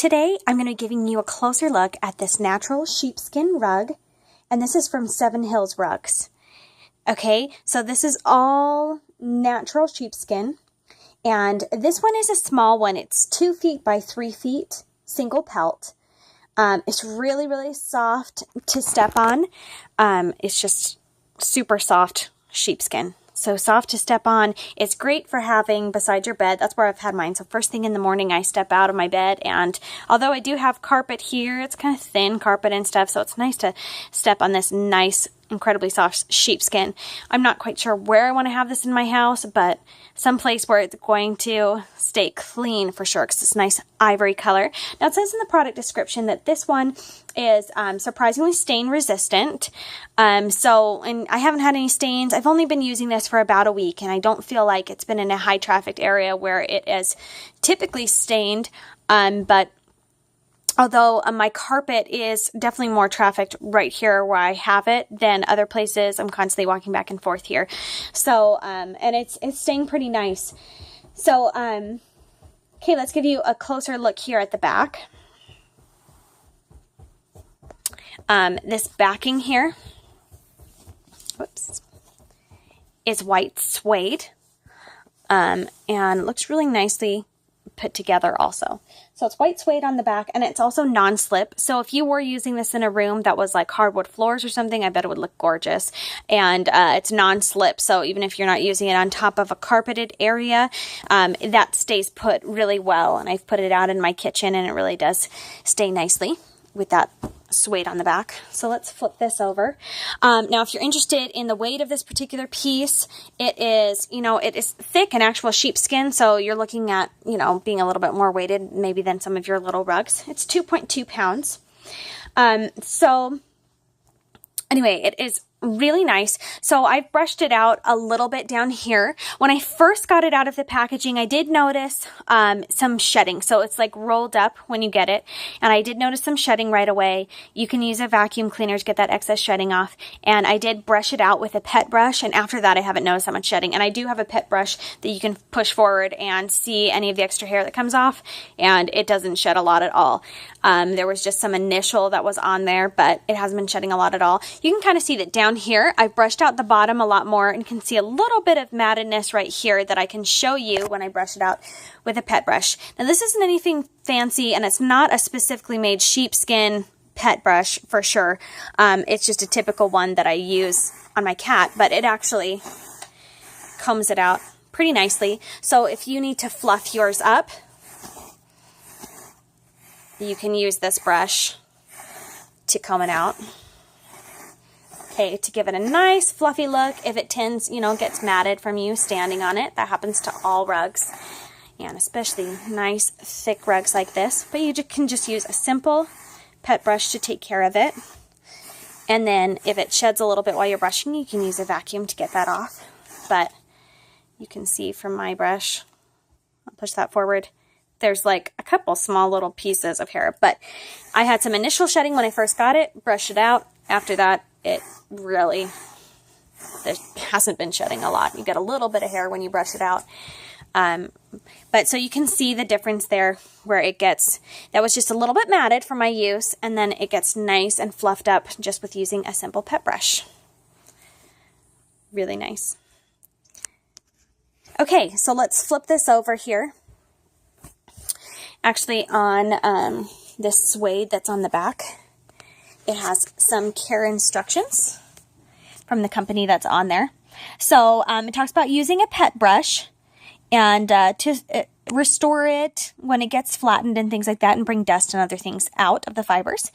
Today, I'm going to be giving you a closer look at this natural sheepskin rug, and this is from SHillsRugs. Okay, so this is all natural sheepskin, and this one is a small one. It's 2 feet by 3 feet, single pelt. It's really, really soft to step on. It's just super soft sheepskin. So soft to step on. It's great for having beside your bed. That's where I've had mine. So first thing in the morning, I step out of my bed, and although I do have carpet here, it's kind of thin carpet and stuff, so it's nice to step on this nice, incredibly soft sheepskin. I'm not quite sure where I want to have this in my house, but someplace where it's going to stay clean for sure, because it's a nice ivory color. Now it says in the product description that this one is surprisingly stain resistant. And I haven't had any stains. I've only been using this for about a week, and I don't feel like it's been in a high trafficked area where it is typically stained. But although my carpet is definitely more trafficked right here where I have it than other places, I'm constantly walking back and forth here. So, and it's staying pretty nice. So, okay, let's give you a closer look here at the back. This backing here, whoops, is white suede, and looks really nicely put together also. So it's white suede on the back, and it's also non-slip. So if you were using this in a room that was like hardwood floors or something, I bet it would look gorgeous. And it's non-slip, so even if you're not using it on top of a carpeted area, that stays put really well. And I've put it out in my kitchen, and it really does stay nicely with that suede on the back. So let's flip this over. Now, if you're interested in the weight of this particular piece, it is, it is thick and actual sheepskin. So you're looking at, being a little bit more weighted maybe than some of your little rugs. It's 2.2 pounds. So anyway, it is really nice. So I've brushed it out a little bit down here. When I first got it out of the packaging, I did notice some shedding. So it's like rolled up when you get it. And I did notice some shedding right away. You can use a vacuum cleaner to get that excess shedding off. And I did brush it out with a pet brush. And after that, I haven't noticed that much shedding. And I do have a pet brush that you can push forward and see any of the extra hair that comes off. And it doesn't shed a lot at all. There was just some initial that was on there, but it hasn't been shedding a lot at all. You can kind of see that down here, I've brushed out the bottom a lot more, and you can see a little bit of mattedness right here that I can show you when I brush it out with a pet brush. Now this isn't anything fancy, and it's not a specifically made sheepskin pet brush for sure. It's just a typical one that I use on my cat, but it actually combs it out pretty nicely. So if you need to fluff yours up, you can use this brush to comb it out. Okay, to give it a nice fluffy look. If it tends, gets matted from you standing on it, that happens to all rugs, and especially nice thick rugs like this. But you can just use a simple pet brush to take care of it. And then if it sheds a little bit while you're brushing, you can use a vacuum to get that off. But you can see from my brush, I'll push that forward, there's like a couple small little pieces of hair. But I had some initial shedding when I first got it, brushed it out. After that, it really, there hasn't been shedding a lot. You get a little bit of hair when you brush it out. But so you can see the difference there where it gets, that was just a little bit matted for my use, and then it gets nice and fluffed up just with using a simple pet brush. Really nice. Okay, so let's flip this over here. Actually on this suede that's on the back, it has some care instructions from the company that's on there. So it talks about using a pet brush and to restore it when it gets flattened and things like that, and bring dust and other things out of the fibers.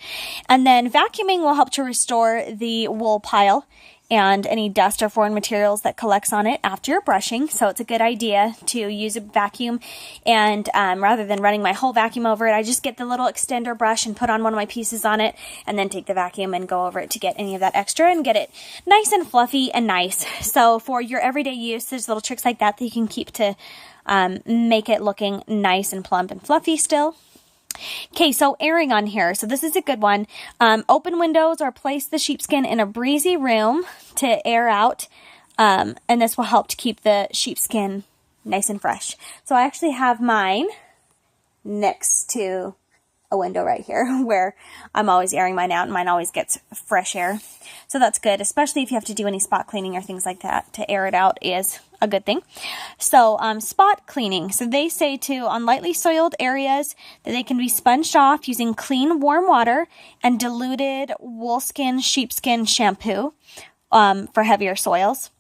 And then vacuuming will help to restore the wool pile and any dust or foreign materials that collects on it after you're brushing. So it's a good idea to use a vacuum, and rather than running my whole vacuum over it, I just get the little extender brush and put on one of my pieces on it, and then take the vacuum and go over it to get any of that extra and get it nice and fluffy and nice. So for your everyday use, there's little tricks like that that you can keep to make it looking nice and plump and fluffy still. Okay, so airing on here. So this is a good one. Open windows or place the sheepskin in a breezy room to air out, and this will help to keep the sheepskin nice and fresh. So I actually have mine next to a window right here where I'm always airing mine out, and mine always gets fresh air. So that's good, especially if you have to do any spot cleaning or things like that. To air it out is a good thing. So spot cleaning. So they say on lightly soiled areas that they can be sponged off using clean warm water and diluted sheepskin shampoo for heavier soils.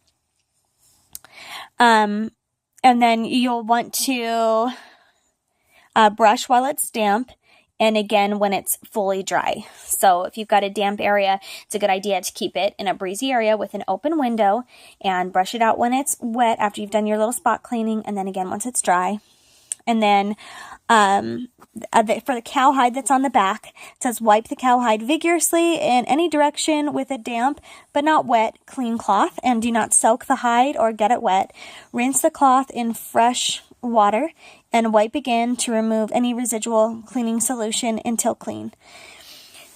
And then you'll want to brush while it's damp, and again when it's fully dry. So if you've got a damp area, it's a good idea to keep it in a breezy area with an open window and brush it out when it's wet after you've done your little spot cleaning, and then again once it's dry. And then for the cowhide that's on the back, it says wipe the cowhide vigorously in any direction with a damp but not wet clean cloth, and do not soak the hide or get it wet. Rinse the cloth in fresh water and wipe again to remove any residual cleaning solution until clean.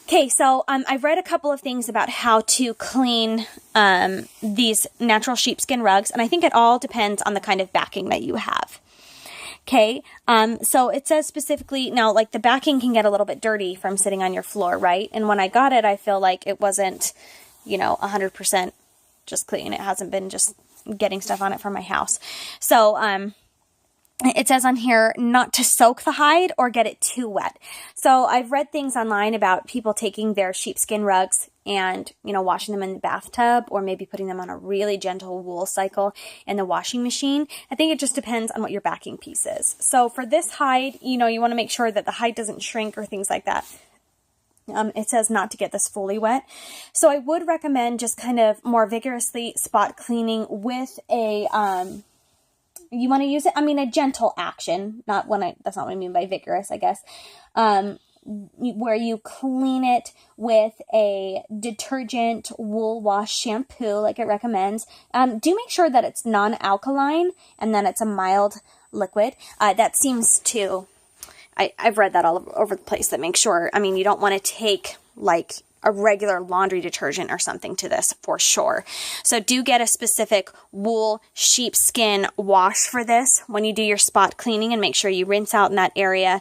Okay, so I've read a couple of things about how to clean these natural sheepskin rugs, and I think it all depends on the kind of backing that you have. Okay, so it says specifically, now like the backing can get a little bit dirty from sitting on your floor, right? And when I got it, I feel like it wasn't, 100% just clean. It hasn't been just getting stuff on it from my house. So, it says on here not to soak the hide or get it too wet. So I've read things online about people taking their sheepskin rugs and, washing them in the bathtub, or maybe putting them on a really gentle wool cycle in the washing machine. I think it just depends on what your backing piece is. So for this hide, you want to make sure that the hide doesn't shrink or things like that. It says not to get this fully wet. So I would recommend just kind of more vigorously spot cleaning with a, you want to use it, a gentle action, that's not what I mean by vigorous, I guess, where you clean it with a detergent wool wash shampoo like it recommends. Do make sure that it's non-alkaline and that it's a mild liquid. That seems to, I've read that all over the place, that makes sure, you don't want to take like a regular laundry detergent or something to this for sure. So do get a specific wool sheepskin wash for this when you do your spot cleaning, and make sure you rinse out in that area,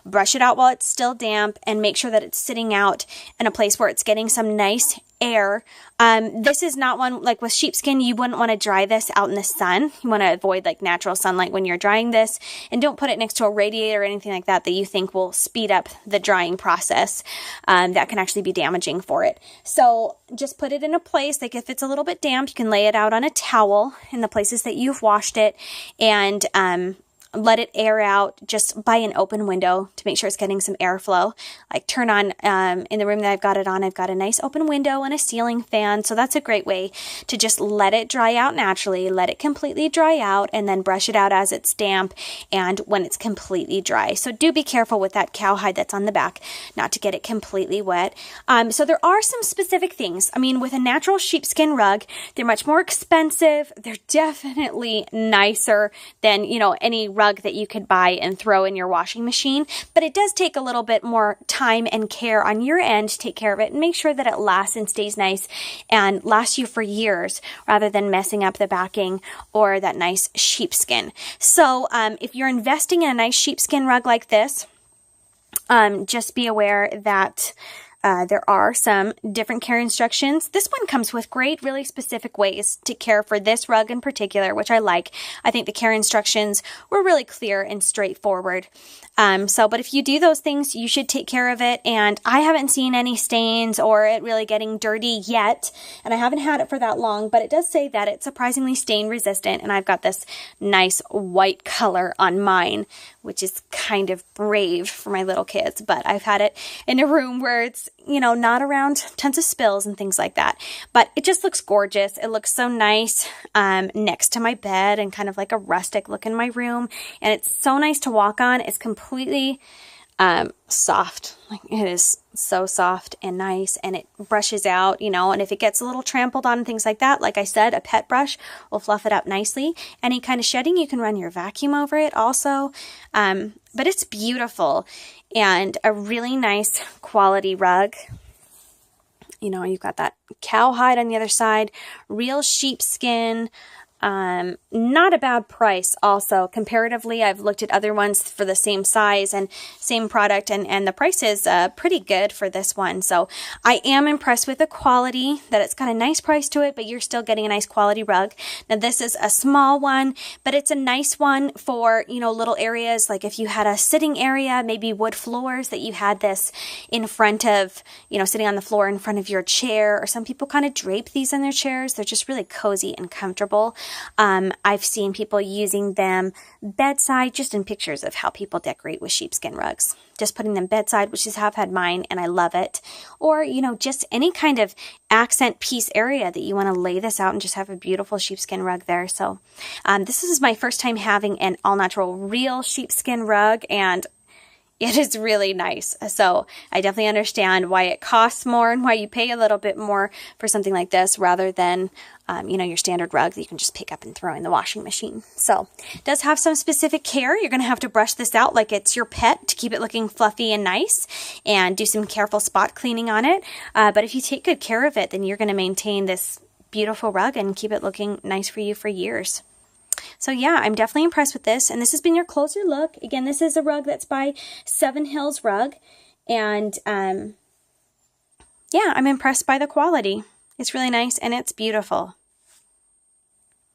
brush it out while it's still damp, and make sure that it's sitting out in a place where it's getting some nice air. This is not one, like with sheepskin, you wouldn't want to dry this out in the sun. You want to avoid like natural sunlight when you're drying this, and don't put it next to a radiator or anything like that you think will speed up the drying process. That can actually be damaging for it. So just put it in a place, like if it's a little bit damp, you can lay it out on a towel in the places that you've washed it, and let it air out just by an open window to make sure it's getting some airflow. Like turn on, in the room that I've got it on, I've got a nice open window and a ceiling fan. So that's a great way to just let it dry out naturally, let it completely dry out, and then brush it out as it's damp and when it's completely dry. So do be careful with that cowhide that's on the back, not to get it completely wet. So there are some specific things. With a natural sheepskin rug, they're much more expensive. They're definitely nicer than, any rug that you could buy and throw in your washing machine, but it does take a little bit more time and care on your end to take care of it and make sure that it lasts and stays nice and lasts you for years, rather than messing up the backing or that nice sheepskin. So if you're investing in a nice sheepskin rug like this, just be aware that there are some different care instructions. This one comes with great, really specific ways to care for this rug in particular, which I like. I think the care instructions were really clear and straightforward. But if you do those things, you should take care of it. And I haven't seen any stains or it really getting dirty yet. And I haven't had it for that long, but it does say that it's surprisingly stain resistant. And I've got this nice white color on mine, which is kind of brave for my little kids. But I've had it in a room where it's, not around tons of spills and things like that. But it just looks gorgeous. It looks so nice next to my bed, and kind of like a rustic look in my room. And it's so nice to walk on. It's completely soft. Like, it is so soft and nice, and it brushes out, and if it gets a little trampled on and things like that, like I said, a pet brush will fluff it up nicely. Any kind of shedding, you can run your vacuum over it also. But it's beautiful and a really nice quality rug. You've got that cowhide on the other side, real sheepskin, Not a bad price also. Comparatively, I've looked at other ones for the same size and same product, and the price is pretty good for this one. So I am impressed with the quality, that it's got a nice price to it, but you're still getting a nice quality rug. Now this is a small one, but it's a nice one for, you know, little areas, like if you had a sitting area, maybe wood floors, that you had this in front of, you know, sitting on the floor in front of your chair, or some people kind of drape these in their chairs. They're just really cozy and comfortable. I've seen people using them bedside, just in pictures of how people decorate with sheepskin rugs. Just putting them bedside, which is how I've had mine, and I love it. Or, you know, just any kind of accent piece area that you want to lay this out and just have a beautiful sheepskin rug there. So this is my first time having an all-natural real sheepskin rug, and it is really nice. So I definitely understand why it costs more and why you pay a little bit more for something like this rather than, you know, your standard rug that you can just pick up and throw in the washing machine. So it does have some specific care. You're going to have to brush this out like it's your pet to keep it looking fluffy and nice, and do some careful spot cleaning on it. But if you take good care of it, then you're going to maintain this beautiful rug and keep it looking nice for you for years. So yeah, I'm definitely impressed with this. And this has been your closer look. Again, this is a rug that's by SHillsRugs. And yeah, I'm impressed by the quality. It's really nice and it's beautiful.